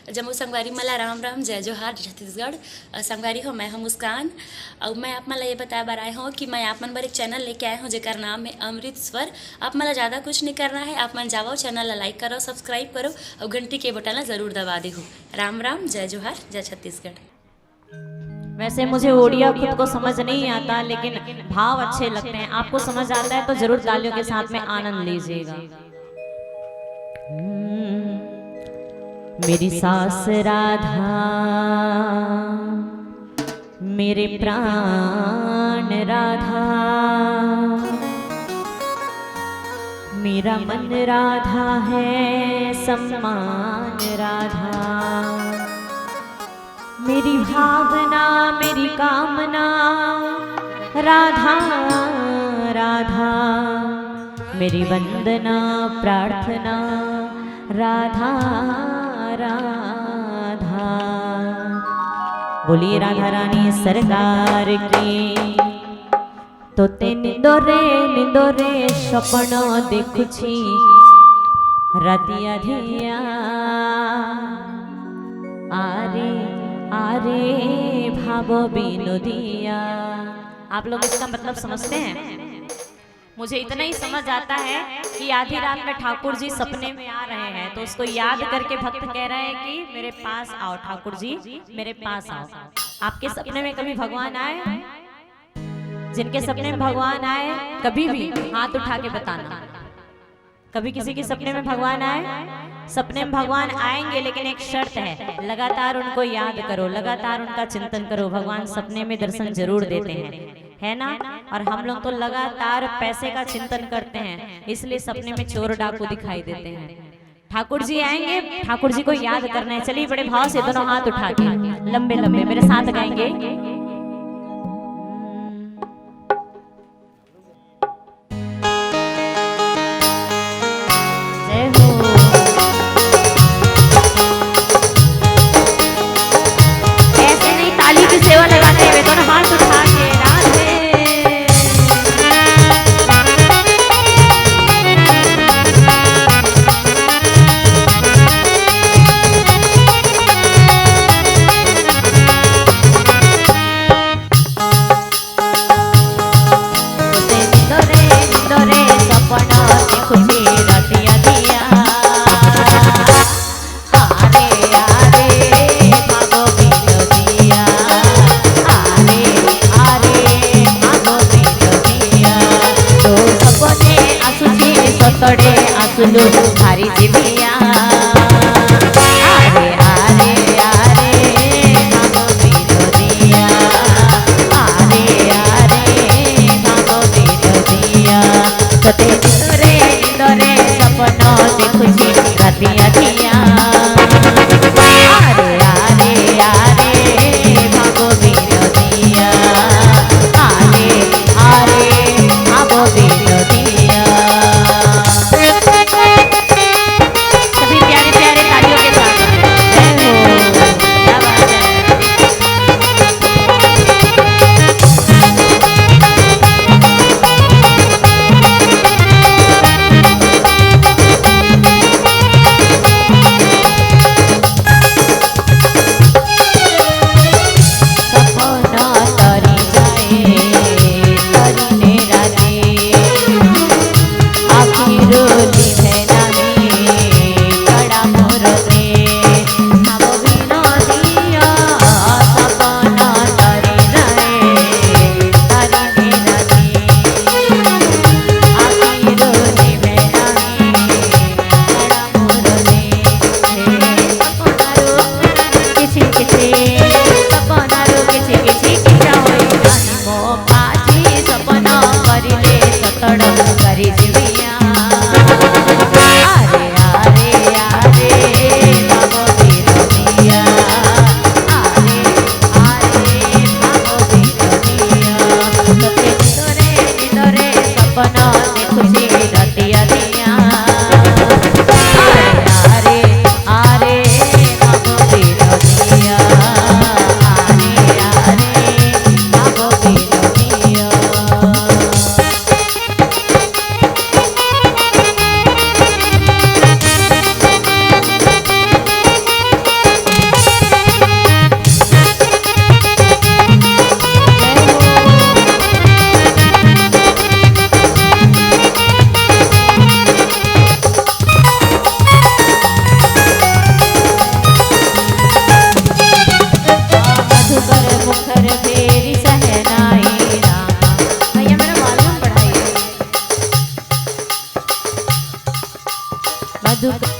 जम्मू संगवारी मला राम राम जय जोहार छत्तीसगढ़। संगवारी हो, मैं हूँ मुस्कान और मैं आप मला ये बताया बार आए हूँ कि मैं आप मन बर एक चैनल लेके आए हूँ जेकर नाम है अमृत स्वर। आप मला ज़्यादा कुछ नहीं करना है, आप मन जाओ चैनल ला लाइक करो, सब्सक्राइब करो और घंटी के बटन ला ज़रूर दबा दे हो। राम राम जय जोहार जय छत्तीसगढ़। वैसे मुझे ओडिया खुद को समझ नहीं आता, लेकिन भाव अच्छे लगते हैं। आपको समझ आता है तो जरूर तालियों के साथ में आनंद लीजिएगा। मेरी सास राधा मेरे प्राण राधा, मेरा मन राधा है सम्मान राधा, मेरी भावना मेरी कामना राधा राधा, मेरी वंदना प्रार्थना राधा राधा। बोलिए राधा रानी सरकार की। तो ते निंदोरे सपन देखुछि रातिया धिया, आरे आरे भावो बिनोदिया। आप लोग इसका मतलब समझते हैं? मुझे इतना ही समझ आता है कि आधी रात में ठाकुर जी सपने में आ रहे हैं, तो उसको याद करके भक्त कह रहे हैं कि मेरे पास आओ ठाकुर जी, मेरे पास आओ। आपके सपने में कभी भगवान आए? जिनके सपने में भगवान आए कभी भी हाथ उठा के बताना। कभी किसी के सपने में भगवान आए? सपने में भगवान आएंगे, लेकिन एक शर्त है, लगातार उनको याद करो, लगातार उनका चिंतन करो। भगवान सपने में दर्शन जरूर देते हैं, है ना? और हम लोग तो लगातार पैसे का चिंतन करते हैं, इसलिए सपने में चोर डाकू दिखाई देते हैं। ठाकुर जी आएंगे, ठाकुर जी को याद करना है। चलिए बड़े भाव से दोनों हाथ उठा के लंबे लंबे मेरे साथ गाएंगे। सेवा लगाते हुए दोनों हाथ उठा के राधे। मधुकर